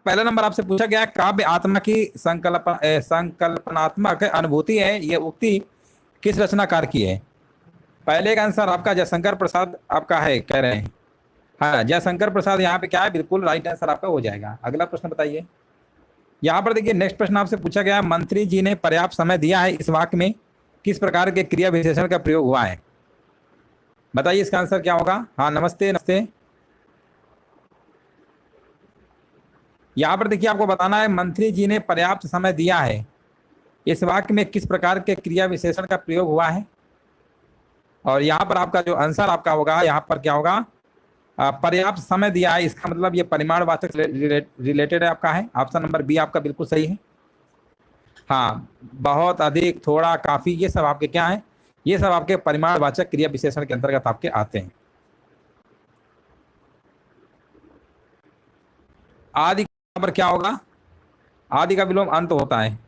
पहला नंबर आपसे पूछा गया है, काव्य आत्मा की संकल्पनात्मक अनुभूति है, ये उक्ति किस रचनाकार की है? पहले का आंसर आपका जयशंकर प्रसाद आपका है, कह रहे हैं। हाँ, जयशंकर प्रसाद यहाँ पे क्या है, बिल्कुल राइट आंसर आपका हो जाएगा। अगला प्रश्न बताइए। यहाँ पर देखिए नेक्स्ट प्रश्न आपसे पूछा गया, मंत्री जी ने पर्याप्त समय दिया है, इस वाक्य में किस प्रकार के क्रिया विशेषण का प्रयोग हुआ है? बताइए इसका आंसर क्या होगा। हाँ, नमस्ते नमस्ते। यहाँ पर देखिए आपको बताना है, मंत्री जी ने पर्याप्त समय दिया है, इस वाक्य में किस प्रकार के क्रिया विशेषण का प्रयोग हुआ है? और यहाँ पर आपका जो आंसर आपका होगा, यहाँ पर क्या होगा, पर्याप्त समय दिया है, इसका मतलब ये परिमाणवाचक रिलेटेड है आपका है। ऑप्शन नंबर बी आपका बिल्कुल सही है। हाँ, बहुत, अधिक, थोड़ा, काफी, ये सब आपके क्या है, ये सब आपके परिमाणवाचक क्रिया विशेषण के अंतर्गत आपके आते हैं। आदि पर क्या होगा, आदि का विलोम अंत होता है।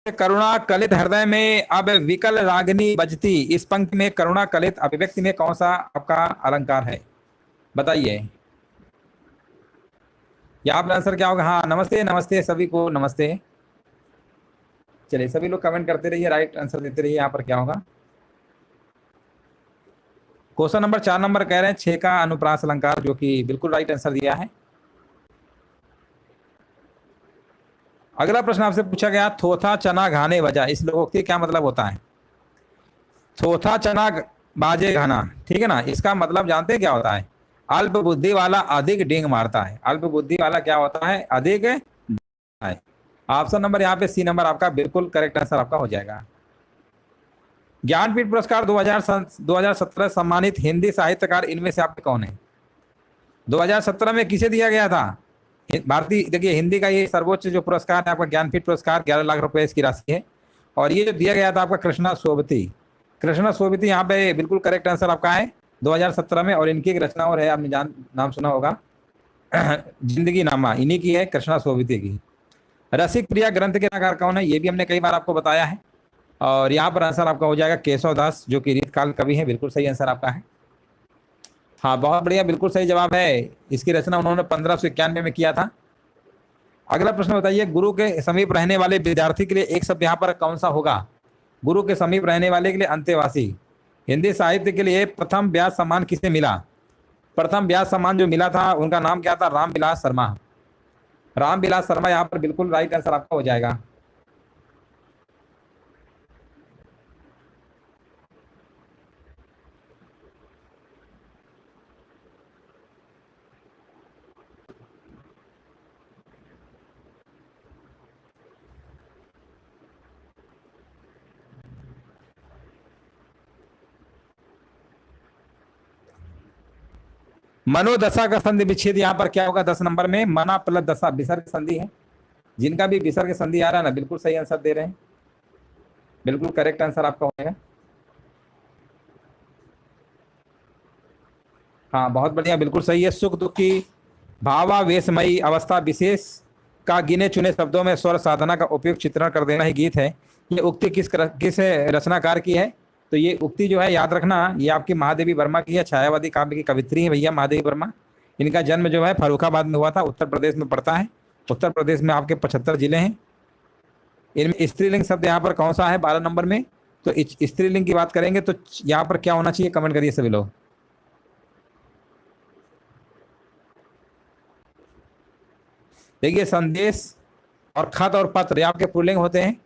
करुणा कलित हृदय में अब विकल रागिनी बजती, इस पंक्ति में करुणा कलित अभिव्यक्ति में कौन सा आपका अलंकार है? बताइए, यहाँ पर आंसर क्या होगा। हाँ, नमस्ते नमस्ते सभी को, नमस्ते। चलिए सभी लोग कमेंट करते रहिए, राइट आंसर देते रहिए। यहाँ पर क्या होगा, क्वेश्चन नंबर 4 नंबर कह रहे हैं 6 का अनुप्रास अलंकार, जो कि बिल्कुल राइट आंसर दिया है। अगला प्रश्न आपसे पूछा गया, थोथा चना घाने बजा, इस लोकोक्ति क्या मतलब होता है? थोथा चना बाजे घाना, ठीक है ना, इसका मतलब जानते हैं क्या होता है? अल्प बुद्धि वाला अधिक डींग मारता है। अल्प बुद्धि वाला क्या होता है, अधिक है। ऑप्शन नंबर यहाँ पे सी नंबर आपका बिल्कुल करेक्ट आंसर आपका हो जाएगा। ज्ञानपीठ पुरस्कार 2017 सम्मानित हिंदी साहित्यकार इनमें से आपके कौन है? 2017 में किसे दिया गया था? भारतीय, देखिए हिंदी का ये सर्वोच्च जो पुरस्कार है आपका ज्ञानपीठ पुरस्कार, 11 लाख रुपए इसकी राशि है। और ये जो दिया गया था आपका कृष्णा सोबती, कृष्णा सोबती यहाँ पे बिल्कुल करेक्ट आंसर आपका है 2017 में। और इनकी एक रचना और है, आपने नाम सुना होगा, जिंदगी नामा, इन्हीं की है, कृष्णा सोबती की। रसिक प्रिया ग्रंथ के रचनाकार कौन है? ये भी हमने कई बार आपको बताया है। और यहाँ पर आंसर आपका हो जाएगा केशव दास, जो कि रीतकाल कवि है। बिल्कुल सही आंसर आपका है। हाँ, बहुत बढ़िया, बिल्कुल सही जवाब है। इसकी रचना उन्होंने 1591 में किया था। अगला प्रश्न बताइए, गुरु के समीप रहने वाले विद्यार्थी के लिए एक शब्द यहाँ पर कौन सा होगा? गुरु के समीप रहने वाले के लिए अंतेवासी। हिंदी साहित्य के लिए प्रथम व्यास सम्मान किसे मिला? प्रथम व्यास सम्मान जो मिला था उनका नाम क्या था? रामविलास शर्मा। रामविलास शर्मा यहाँ पर बिल्कुल राइट आंसर आपका हो जाएगा। मनोदशा का संधि विच्छेद यहाँ पर क्या होगा 10 नंबर में? मना प्लस दशा, विसर्ग संधि है। जिनका भी विसर्ग संधि आ रहा है ना, बिल्कुल सही आंसर दे रहे हैं, बिल्कुल करेक्ट आंसर आपका होगा। हाँ, बहुत बढ़िया, बिल्कुल सही है। सुख दुख की भावावेशमयी अवस्था विशेष का गिने चुने शब्दों में स्वर साधना का उपयुक्त चित्रण कर देना ही गीत है। ये उक्ति किस रचनाकार की है? तो ये उक्ति जो है याद रखना, ये आपकी महादेवी वर्मा की है, छायावादी काव्य की कवित्री है भैया महादेवी वर्मा। इनका जन्म जो है फर्रुखाबाद में हुआ था, उत्तर प्रदेश में पड़ता है। उत्तर प्रदेश में आपके 75 जिले हैं। इनमें स्त्रीलिंग शब्द यहाँ पर कौन सा है 12 नंबर में? तो स्त्रीलिंग की बात करेंगे तो यहाँ पर क्या होना चाहिए, कमेंट करिए सभी लोग। देखिए, संदेश और खत और पत्र ये आपके पुल्लिंग होते हैं।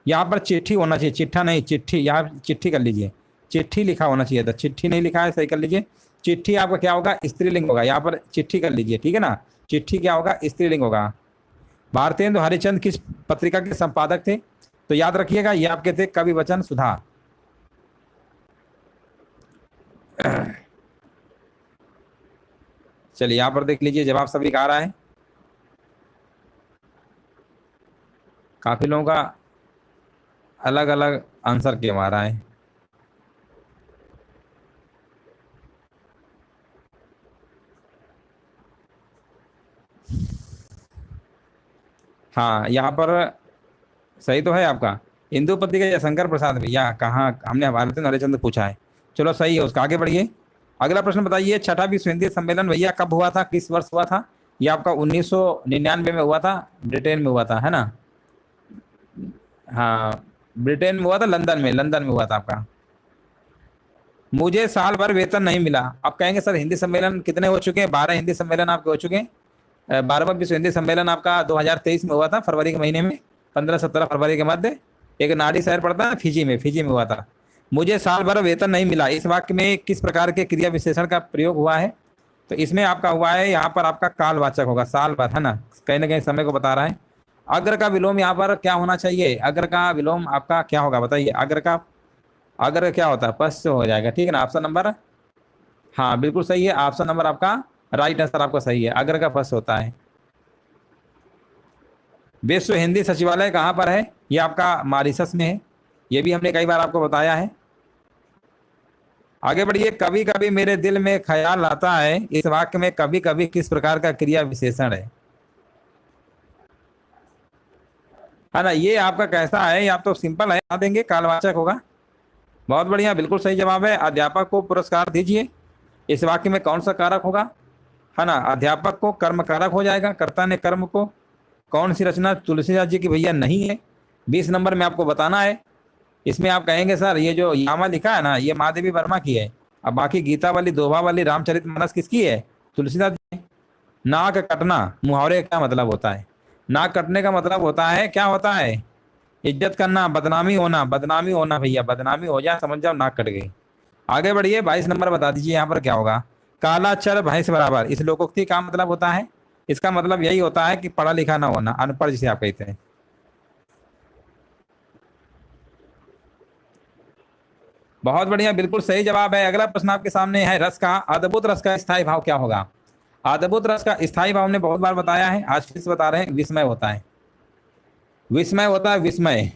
यहाँ पर चिट्ठी होना चाहिए, चिट्ठा नहीं, चिट्ठी। यहाँ चिट्ठी कर लीजिए, चिट्ठी लिखा होना चाहिए था, चिट्ठी नहीं लिखा है, सही कर लीजिए। चिट्ठी आपका क्या होगा, स्त्रीलिंग होगा। यहाँ पर चिट्ठी कर लीजिए, ठीक है ना। चिट्ठी क्या होगा, स्त्रीलिंग होगा। भारतेंदु हरिचंद किस पत्रिका के संपादक थे? तो याद रखिएगा, ये आपके थे कवि वचन सुधा। चलिए यहाँ पर देख लीजिए, जवाब सभी का आ रहा है। काफी लोगों का अलग अलग आंसर क्यों आ रहा है? हाँ, यहाँ पर सही तो है आपका। इंदुपति का जयशंकर प्रसाद भैया, कहाँ, हमने भारतेंदु हरिचंद पूछा है। चलो सही है, उसका आगे बढ़िए। अगला प्रश्न बताइए, छठा विश्व हिंदी सम्मेलन भैया कब हुआ था, किस वर्ष हुआ था? ये आपका 1999 में हुआ था, ब्रिटेन में हुआ था, है ना। हाँ, ब्रिटेन में हुआ था, लंदन में हुआ था आपका। मुझे साल भर वेतन नहीं मिला। आप कहेंगे सर हिंदी सम्मेलन कितने हो चुके हैं? 12 हिंदी सम्मेलन आपके हो चुके हैं। 12वां विश्व हिंदी सम्मेलन आपका 2023 में हुआ था, फरवरी के महीने में, 15-17 फरवरी के मध्य। एक नाडी शहर पड़ता है फिजी में हुआ था। मुझे साल भर वेतन नहीं मिला, इस वाक्य में किस प्रकार के क्रिया विशेषण का प्रयोग हुआ है? तो इसमें आपका हुआ है, यहाँ पर आपका कालवाचक होगा, साल भर, है ना, कहीं ना कहीं समय को बता रहा है। अग्र का विलोम यहाँ पर क्या होना चाहिए? अग्र का विलोम आपका क्या होगा बताइए? अग्र का, अग्र क्या होता है? पश्च हो जाएगा, ठीक है ना। ऑप्शन नंबर, हाँ बिल्कुल सही है, ऑप्शन नंबर आपका राइट आंसर आपका सही है, अग्र का पश्च होता है। विश्व हिंदी सचिवालय कहाँ पर है? ये आपका मॉरिशस में है, ये भी हमने कई बार आपको बताया है। आगे बढ़िए। कभी कभी मेरे दिल में ख्याल आता है, इस वाक्य में कभी कभी किस प्रकार का क्रिया विशेषण है ना। ये आपका कैसा है? या तो सिंपल है, बता देंगे, कालवाचक होगा। बहुत बढ़िया, बिल्कुल सही जवाब है। अध्यापक को पुरस्कार दीजिए, इस वाक्य में कौन सा कारक होगा? है ना, अध्यापक को कर्म कारक हो जाएगा, कर्ता ने कर्म को। कौन सी रचना तुलसीदास जी की भैया नहीं है? 20 नंबर में आपको बताना है। इसमें आप कहेंगे सर ये जो यामा लिखा है ना, ये महादेवी वर्मा की है। अब बाकी गीता वाली, दोहा वाली, रामचरितमानस किसकी है? तुलसीदास जी की। नाक कटना मुहावरे का क्या मतलब होता है? नाक कटने का मतलब होता है, क्या होता है? इज्जत करना, बदनामी होना, बदनामी होना भैया, बदनामी हो जाए समझ जाओ नाक कट गई। आगे बढ़िए। 22 नंबर बता दीजिए यहाँ पर क्या होगा? काला चर भैंस बराबर, इस लोकोक्ति का मतलब होता है, इसका मतलब यही होता है कि पढ़ा लिखा ना होना, अनपढ़ जिसे आप कहते हैं। बहुत बढ़िया, बिल्कुल सही जवाब है। अगला प्रश्न आपके सामने है, रस का, अद्भुत रस का स्थायी भाव क्या होगा? अद्भुत रस का स्थायी भाव हमने बहुत बार बताया है, आज फिर से बता रहे हैं, विस्मय होता है। विस्मय होता है, विस्मय।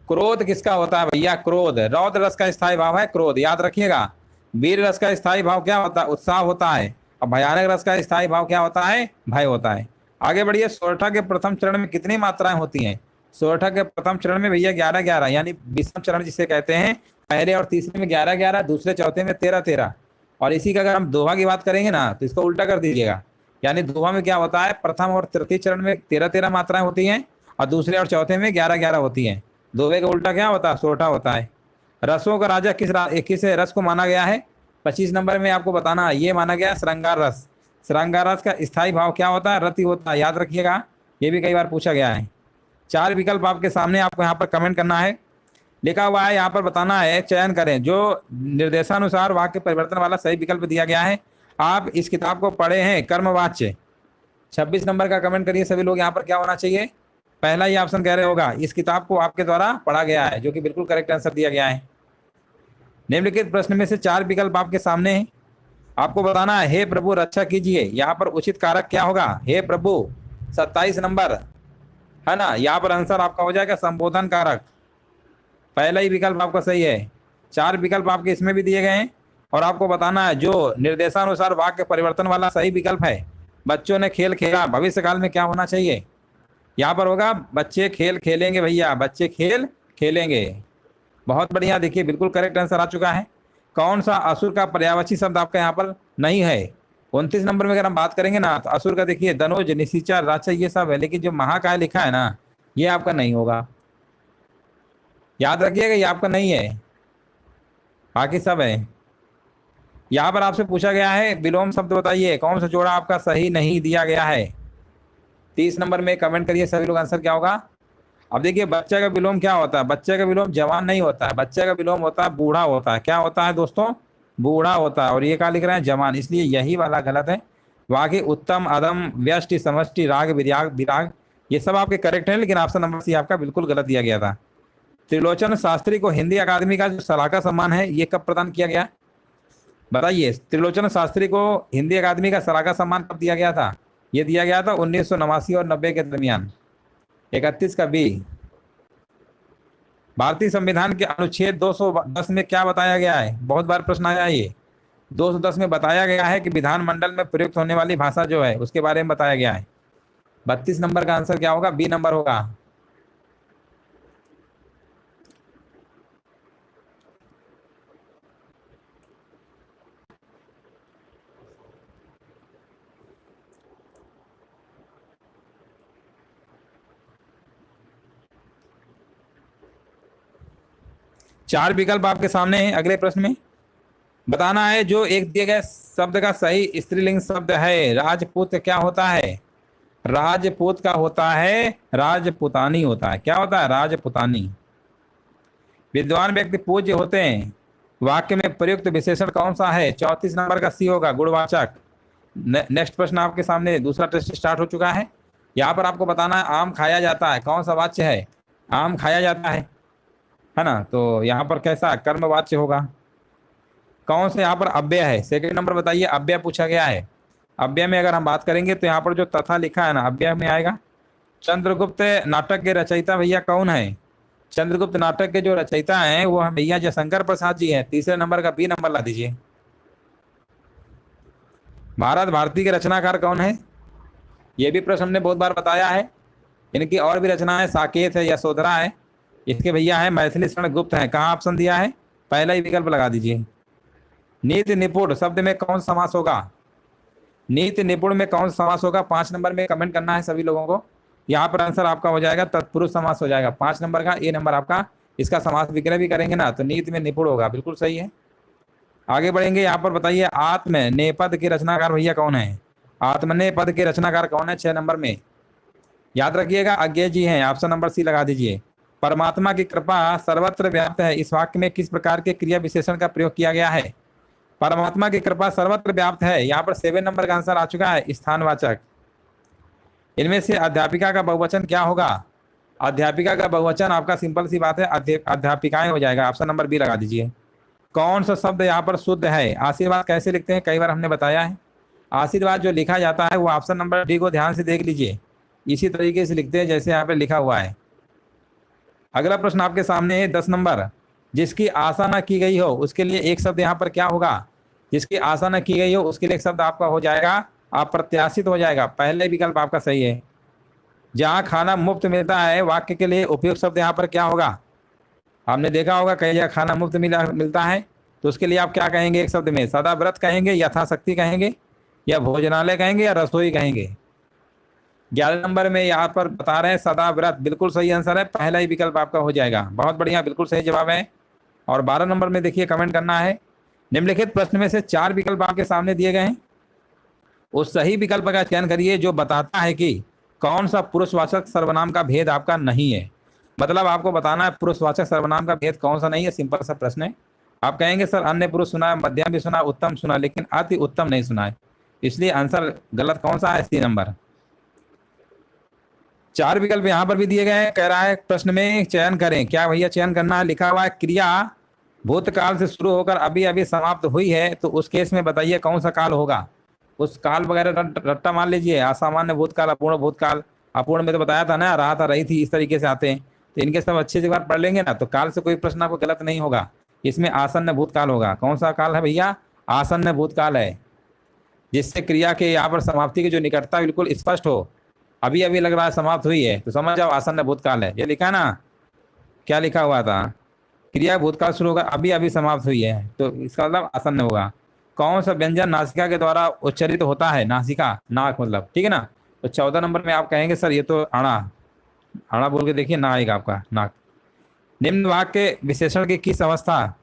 क्रोध किसका होता है भैया? क्रोध। रौद्र रस का स्थायी भाव है क्रोध, याद रखिएगा। वीर रस का स्थायी भाव क्या होता है? उत्साह होता है। और भयानक रस का स्थायी भाव क्या होता है? भय होता है। आगे बढ़िए। सोरठा के प्रथम चरण में कितनी मात्राएं होती हैं? सोरठा के प्रथम चरण में भैया 11-11, यानी विषम चरण जिसे कहते हैं। पहले और तीसरे में 11-11, दूसरे चौथे में 13-13। और इसी का अगर हम दोहा की बात करेंगे ना, तो इसको उल्टा कर दीजिएगा। यानी दोहा में क्या होता है? प्रथम और तृतीय चरण में 13-13 मात्राएं होती हैं, और दूसरे और चौथे में 11-11 होती हैं। दोहे का उल्टा क्या होता है? सोरठा होता है। रसों का राजा किस रस को माना गया है? 25 नंबर में आपको बताना है, ये माना गया श्रृंगार रस। श्रृंगार रस का स्थायी भाव क्या होता है? रति होता है, याद रखिएगा, ये भी कई बार पूछा गया है। 4 विकल्प आपके सामने, आपको यहाँ पर कमेंट करना है, लिखा हुआ है, यहाँ पर बताना है, चयन करें। जो निर्देशानुसार वाक्य परिवर्तन वाला सही विकल्प दिया गया है। आप इस किताब को पढ़े हैं, कर्मवाच्य। 26 नंबर का कमेंट करिए सभी लोग। यहाँ पर क्या होना चाहिए? पहला ही ऑप्शन कह रहे होगा, इस किताब को आपके द्वारा पढ़ा गया है, जो कि बिल्कुल करेक्ट आंसर दिया गया है। निम्नलिखित प्रश्न में से 4 विकल्प आपके सामने हैं, आपको बताना है, हे प्रभु रक्षा कीजिए, यहाँ पर उचित कारक क्या होगा? हे प्रभु। 27 नंबर, है ना, यहाँ पर आंसर आपका हो जाएगा संबोधन कारक। पहला ही विकल्प आपका सही है। 4 विकल्प आपके इसमें भी दिए गए हैं, और आपको बताना है जो निर्देशानुसार वाक्य परिवर्तन वाला सही विकल्प है। बच्चों ने खेल खेला, भविष्य काल में क्या होना चाहिए? यहाँ पर होगा बच्चे खेल खेलेंगे भैया, बच्चे खेल खेलेंगे। बहुत बढ़िया, देखिए बिल्कुल करेक्ट आंसर आ चुका है। कौन सा असुर का पर्यायवाची शब्द आपका यहाँ पर नहीं है? 29 नंबर में अगर हम बात करेंगे ना, तो असुर का देखिए धनुज, निशिचर, राचा, ये सब है, लेकिन जो महाकाय लिखा है ना, ये आपका नहीं होगा, याद रखिएगा, ये आपका नहीं है, बाकी सब है। यहाँ पर आपसे पूछा गया है विलोम शब्द बताइए, कौन सा जोड़ा आपका सही नहीं दिया गया है? 30 नंबर में कमेंट करिए सभी लोग, आंसर क्या होगा? अब देखिए, बच्चे का विलोम क्या होता है? बच्चे का विलोम जवान नहीं होता है, बच्चे का विलोम होता है बूढ़ा होता है। क्या होता है दोस्तों? बूढ़ा होता है। और ये क्या लिख रहे हैं? जवान, इसलिए यही वाला गलत है। बाकी उत्तम, अदम, व्यष्टि, समष्टि, राग, विराग, विराग, ये सब आपके करेक्ट हैं, लेकिन ऑप्शन नंबर सी आपका बिल्कुल गलत दिया गया था। त्रिलोचन शास्त्री को हिंदी अकादमी का जो सलाहकार सम्मान है, ये कब प्रदान किया गया? बताइए, त्रिलोचन शास्त्री को हिंदी अकादमी का सलाहकार सम्मान कब दिया गया था? ये दिया गया था 1989 और 90 के दरमियान, 31 का बी। भारतीय संविधान के अनुच्छेद 210 में क्या बताया गया है? बहुत बार प्रश्न आया है ये। 210 में बताया गया है कि विधानमंडल में प्रयुक्त होने वाली भाषा जो है, उसके बारे में बताया गया है। 32 नंबर का आंसर क्या होगा? बी नंबर होगा। 4 विकल्प आपके सामने हैं। अगले प्रश्न में बताना है जो एक दिए गए शब्द का सही स्त्रीलिंग शब्द है। राजपूत क्या होता है? राजपूत का होता है राजपुतानी होता है। क्या होता है? राजपुतानी। विद्वान व्यक्ति पूज्य होते हैं। वाक्य में प्रयुक्त विशेषण कौन सा है? 34 नंबर का सी होगा, गुणवाचक। नेक्स्ट प्रश्न आपके सामने, दूसरा टेस्ट स्टार्ट हो चुका है। यहाँ पर आपको बताना है आम खाया जाता है, कौन सा वाच्य है? आम खाया जाता है ना? तो यहाँ पर कैसा कर्मवाच्य होगा? कौन से यहाँ पर अव्यय है? सेकंड नंबर बताइए, अव्यय पूछा गया है। अव्यय में अगर हम बात करेंगे तो यहाँ पर जो तथा लिखा है ना, अव्यय में आएगा। चंद्रगुप्त नाटक के रचयिता भैया कौन है? चंद्रगुप्त नाटक के जो रचयिता हैं वो हम भैया जयशंकर प्रसाद जी हैं। तीसरे नंबर का बी नंबर ला दीजिए। भारत भारती के रचनाकार कौन है? ये भी प्रश्न हमने बहुत बार बताया है। इनकी और भी रचनाएं साकेत है, यशोधरा है। इसके भैया है मैथिली शरण गुप्त है। कहाँ ऑप्शन दिया है? पहला ही विकल्प लगा दीजिए। नीति निपुण शब्द में कौन समास होगा? नीति निपुण में कौन समास होगा? 5 नंबर में कमेंट करना है सभी लोगों को। यहाँ पर आंसर आपका हो जाएगा तत्पुरुष समास हो जाएगा। 5 नंबर का ए नंबर आपका। इसका समास विग्रह भी करेंगे ना तो नीति में निपुण होगा, बिल्कुल सही है। आगे बढ़ेंगे। यहाँ पर बताइए आत्मनेपद के रचनाकार भैया कौन है? आत्मनेपद के रचनाकार कौन है? 6 नंबर में याद रखिएगा, अज्ञेय जी हैं। ऑप्शन नंबर सी लगा दीजिए। परमात्मा की कृपा सर्वत्र व्याप्त है। इस वाक्य में किस प्रकार के क्रिया विशेषण का प्रयोग किया गया है? परमात्मा की कृपा सर्वत्र व्याप्त है। यहाँ पर 7 नंबर का आंसर आ चुका है, स्थानवाचक। इनमें से अध्यापिका का बहुवचन क्या होगा? अध्यापिका का बहुवचन आपका सिंपल सी बात है, अध्यापिकाएं हो जाएगा। ऑप्शन नंबर बी लगा दीजिए। कौन सा शब्द यहाँ पर शुद्ध है? आशीर्वाद कैसे लिखते हैं? कई बार हमने बताया है। आशीर्वाद जो लिखा जाता है वो ऑप्शन नंबर डी को ध्यान से देख लीजिए, इसी तरीके से लिखते हैं जैसे यहाँ पे लिखा हुआ है। अगला प्रश्न आपके सामने है 10 नंबर। जिसकी आशा न की गई हो उसके लिए एक शब्द यहाँ पर क्या होगा? जिसकी आशा न की गई हो उसके लिए एक शब्द आपका हो जाएगा अप्रत्याशित हो जाएगा। पहले विकल्प आपका सही है। जहाँ खाना मुफ्त मिलता है वाक्य के लिए उपयुक्त शब्द यहाँ पर क्या होगा? आपने देखा होगा कई जगह खाना मुफ्त मिलता है तो उसके लिए आप क्या कहेंगे? एक शब्द में सदाव्रत कहेंगे, यथाशक्ति कहेंगे, या भोजनालय कहेंगे, या रसोई कहेंगे। 11 नंबर में यहाँ पर बता रहे हैं सदाव्रत, बिल्कुल सही आंसर है। पहला ही विकल्प आपका हो जाएगा। बहुत बढ़िया, बिल्कुल सही जवाब है। और 12 नंबर में देखिए कमेंट करना है। निम्नलिखित प्रश्न में से 4 विकल्प आपके सामने दिए गए हैं, उस सही विकल्प का चयन करिए जो बताता है कि कौन सा पुरुषवाचक सर्वनाम का भेद आपका नहीं है। मतलब आपको बताना है पुरुषवाचक सर्वनाम का भेद कौन सा नहीं है। सिंपल सा प्रश्न है। आप कहेंगे सर अन्य पुरुष सुना है, मध्यम भी सुना है, उत्तम सुना, लेकिन अति उत्तम नहीं सुना है, इसलिए आंसर गलत कौन सा है? सी नंबर। 4 विकल्प यहाँ पर भी दिए गए हैं। कह रहा है प्रश्न में चयन करें। क्या भैया चयन करना है? लिखा हुआ है क्रिया भूतकाल से शुरू होकर अभी अभी समाप्त हुई है, तो उस केस में बताइए कौन सा काल होगा? उस काल वगैरह रट्टा मान लीजिए, असामान्य भूतकाल, अपूर्ण भूतकाल। अपूर्ण में तो बताया था ना, रहा था, रही थी, इस तरीके से आते हैं। तो इनके सब अच्छे से बार पढ़ लेंगे ना तो काल से कोई प्रश्न आपको गलत नहीं होगा। इसमें आसन्न भूतकाल होगा। कौन सा काल है भैया? आसन्न भूतकाल है, जिससे क्रिया के यहाँ पर समाप्ति की जो निकटता बिल्कुल स्पष्ट हो। अभी अभी लग रहा है समाप्त हुई है तो समझ जाओ आसन्न भूतकाल है। ये लिखा ना, क्या लिखा हुआ था? क्रिया भूतकाल शुरू होगा, अभी अभी समाप्त हुई है, तो इसका मतलब आसन्न होगा। कौन सा व्यंजन नासिका के द्वारा उच्चारित होता है? नासिका, नाक मतलब, ठीक है ना। तो 14 नंबर में आप कहेंगे सर ये तो अणा, अणा बोल के देखिए ना आएगा आपका नाक। निम्न वाक्य विशेषण की किस अवस्था?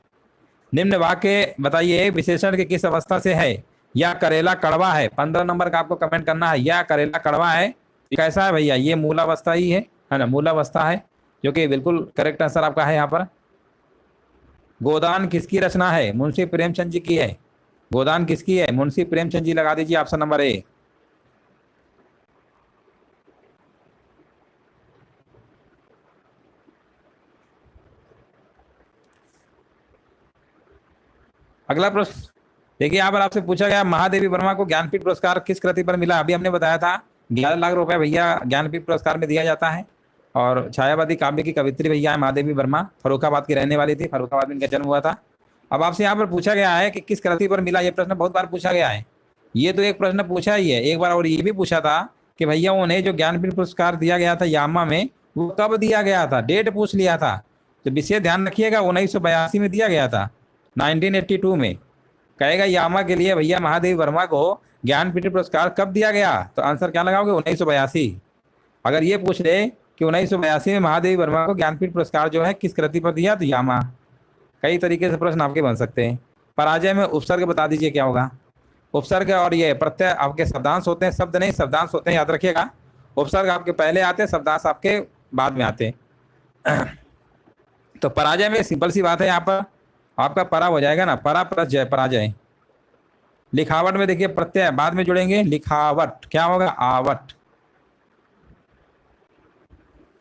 निम्न वाक्य बताइए विशेषण की किस अवस्था से है? या करेला कड़वा है। 15 नंबर का आपको कमेंट करना है। या करेला कड़वा है, कैसा है भैया? ये मूलावस्था ही है ना, मूलावस्था है, जो कि बिल्कुल करेक्ट आंसर आपका है यहाँ पर। गोदान किसकी रचना है? मुंशी प्रेमचंद जी की है। गोदान किसकी है? मुंशी प्रेमचंद जी लगा दीजिए ऑप्शन नंबर ए। अगला प्रश्न देखिए, यहाँ पर आपसे पूछा गया महादेवी वर्मा को ज्ञानपीठ पुरस्कार किस कृति पर मिला? अभी हमने बताया था 11 लाख रुपए भैया ज्ञानपीठ पुरस्कार में दिया जाता है। और छायावादी काव्य की कवित्री भैया है महादेवी वर्मा, फर्रुखाबाद की रहने वाली थी, फर्रुखाबाद में इनका जन्म हुआ था। अब आपसे यहाँ पर पूछा गया है कि किस कृति पर मिला। ये प्रश्न बहुत बार पूछा गया है। ये तो एक प्रश्न पूछा ही है एक बार, और ये भी पूछा था कि भैया उन्हें जो ज्ञानपीठ पुरस्कार दिया गया था यामा में, वो कब दिया गया था? डेट पूछ लिया था। तो विषय ध्यान रखिएगा, 1982 में दिया गया था, 1982 में। कहेगा यामा के लिए भैया महादेवी वर्मा को ज्ञानपीठ पुरस्कार कब दिया गया? तो आंसर क्या लगाओगे? 1982। अगर ये पूछ ले कि 1982 में महादेवी वर्मा को ज्ञानपीठ पुरस्कार जो है किस कृति पर दिया, तो यामा। कई तरीके से प्रश्न आपके बन सकते हैं। पराजय में उपसर्ग बता दीजिए क्या होगा। उपसर्ग और ये प्रत्यय आपके शब्दांश होते हैं, शब्द नहीं शब्दांश होते हैं, याद रखिएगा। उपसर्ग आपके पहले आते हैं, शब्दांश आपके बाद में आते हैं। तो पराजय में सिंपल सी बात है, यहाँ पर आपका परा हो जाएगा ना, परा प्लस जय, पराजय। लिखावट में देखिए प्रत्यय बाद में जुड़ेंगे, लिखावट क्या होगा, आवट।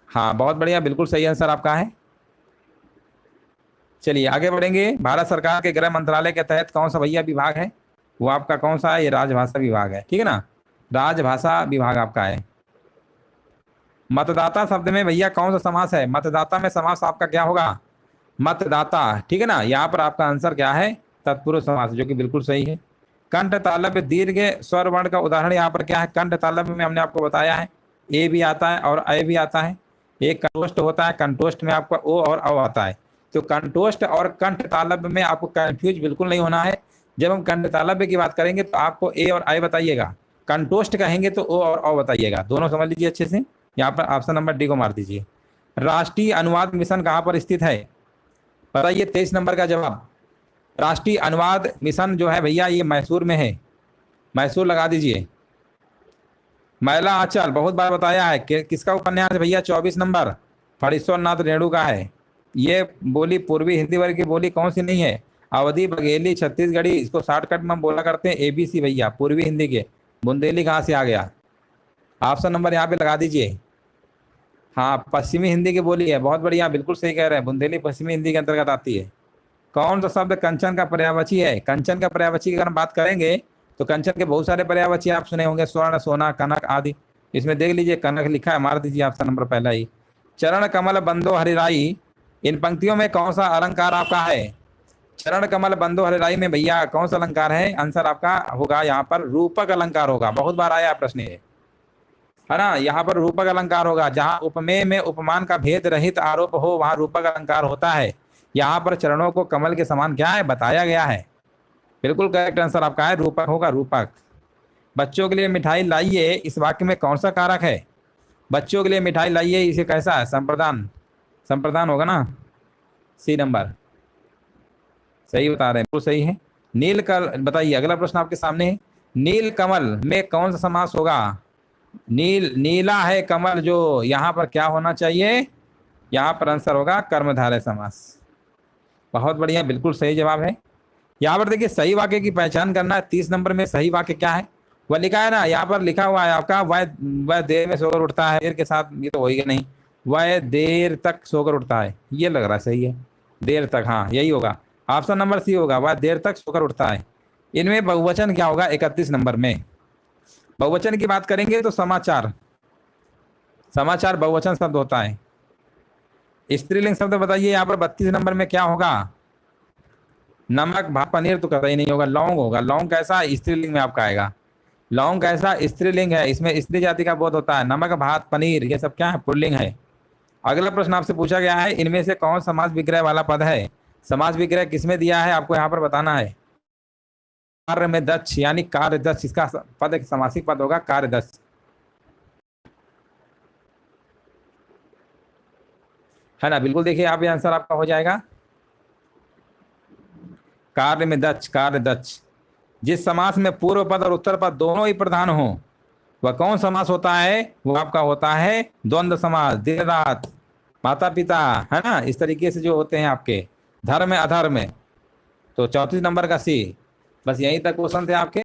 हाँ बहुत बढ़िया, बिल्कुल सही आंसर आपका है। चलिए आगे बढ़ेंगे। भारत सरकार के गृह मंत्रालय के तहत कौन सा भैया विभाग है, वो आपका कौन सा है, ये राजभाषा विभाग है, ठीक है ना, राजभाषा विभाग आपका है। मतदाता शब्द में भैया कौन सा समास है, मतदाता में समास आपका क्या होगा, मतदाता, ठीक है ना। यहाँ पर आपका आंसर क्या है, तत्पुरुष समास, जो कि बिल्कुल सही है। कंठ तालव्य दीर्घ स्वर वर्ण का उदाहरण यहाँ पर क्या है, कंठ तालव्य में हमने आपको बताया है ए भी आता है और अ भी आता है। एक कंठोष्ठ होता है, कंठोष्ठ में आपका ओ और अ आता है। तो कंठोष्ठ और कंठ तालव्य में आपको कंफ्यूज बिल्कुल नहीं होना है। जब हम कंठ तालव्य की बात करेंगे तो आपको ए और अ बताइएगा, कंठोष्ठ कहेंगे तो ओ और अ बताइएगा, दोनों समझ लीजिए अच्छे से। यहाँ पर ऑप्शन नंबर डी को मार दीजिए। राष्ट्रीय अनुवाद मिशन कहाँ पर स्थित है, बताइए 23 नंबर का जवाब। राष्ट्रीय अनुवाद मिशन जो है भैया ये मैसूर में है, मैसूर लगा दीजिए। मैला आंचल बहुत बार बताया है, किसका उपन्यास है भैया, 24 नंबर फणीश्वर नाथ रेणु का है। ये बोली पूर्वी हिंदी वर्ग की बोली कौन सी नहीं है, अवधी, बघेली, छत्तीसगढ़ी, इसको शॉर्टकट में हम बोला करते हैं एबीसी भैया, पूर्वी हिंदी के। बुंदेली कहाँ से आ गया, ऑप्शन नंबर यहाँ पे लगा दीजिए। हाँ पश्चिमी हिंदी की बोली है, बहुत बढ़िया, बिल्कुल सही कह रहे हैं, बुंदेली पश्चिमी हिंदी के अंतर्गत आती है। कौन सा शब्द कंचन का पर्यायवाची है, कंचन का पर्यायवाची की अगर हम बात करेंगे तो कंचन के बहुत सारे पर्यायवाची आप सुने होंगे, स्वर्ण, सोना, कनक आदि। इसमें देख लीजिए कनक लिखा है, मार दीजिए ऑप्शन नंबर पहला ही। चरण कमल बंदो हरिराई, इन पंक्तियों में कौन सा अलंकार आपका है, चरण कमल बंदो हरिराई में भैया कौन सा अलंकार है, आंसर आपका होगा यहाँ पर रूपक अलंकार होगा। बहुत बार आया प्रश्न ये, है ना, यहाँ पर रूपक अलंकार होगा। जहाँ उपमेय में उपमान का भेद रहित आरोप हो वहां रूपक अलंकार होता है। यहाँ पर चरणों को कमल के समान क्या है बताया गया है, बिल्कुल करेक्ट आंसर आपका है, रूपक होगा, रूपक। बच्चों के लिए मिठाई लाइए, इस वाक्य में कौन सा कारक है, बच्चों के लिए मिठाई लाइए, इसे कैसा है, संप्रदान, संप्रदान होगा ना, सी नंबर सही बता रहे हैं, बिल्कुल सही है। नील कल बताइए, अगला प्रश्न आपके सामने है, नील कमल में कौन सा समास होगा, नील, नीला है कमल, जो यहाँ पर क्या होना चाहिए, यहाँ पर आंसर होगा कर्मधारय समास। बहुत बढ़िया, बिल्कुल सही जवाब है। यहाँ पर देखिए सही वाक्य की पहचान करना है, 30 नंबर में सही वाक्य क्या है वह लिखा है ना, यहाँ पर लिखा हुआ है आपका वह देर में सोकर उठता है, देर के साथ ये तो होगा नहीं, वह देर तक सोकर उठता है, ये लग रहा है सही है, देर तक, हाँ यही होगा, ऑप्शन नंबर सी होगा, वह देर तक सोकर उठता है। इनमें बहुवचन क्या होगा 31 नंबर में, बहुवचन की बात करेंगे तो समाचार, समाचार बहुवचन शब्द होता है। स्त्रीलिंग शब्द बताइए यहाँ पर 32 नंबर में क्या होगा, नमक, भात, पनीर तो कतई नहीं होगा, लौंग होगा। लौंग कैसा स्त्रीलिंग में आपका आएगा, लौंग कैसा स्त्रीलिंग है, इसमें स्त्री जाति का बोध होता है। नमक, भात, पनीर ये सब क्या है, पुल्लिंग है। अगला प्रश्न आपसे पूछा गया है, इनमें से कौन समास विग्रह वाला पद है, समास विग्रह किसमें दिया है आपको यहाँ पर बताना है। कार्य में दक्ष यानी कार्य दक्ष, इसका पद एक समासिक पद होगा, कार्य दक्ष, है ना, बिल्कुल देखिए आप, ये आंसर आपका हो जाएगा कार्य में दक्ष, कार्य दक्ष। जिस समास में पूर्व पद और उत्तर पद दोनों ही प्रधान हो वह कौन समास होता है, वो आपका होता है द्वंद्व समास, दिन रात, माता पिता, है ना, इस तरीके से जो होते हैं आपके, धर्म अधर्म। तो 34 नंबर का सी। बस यहीं तक क्वेश्चन थे आपके।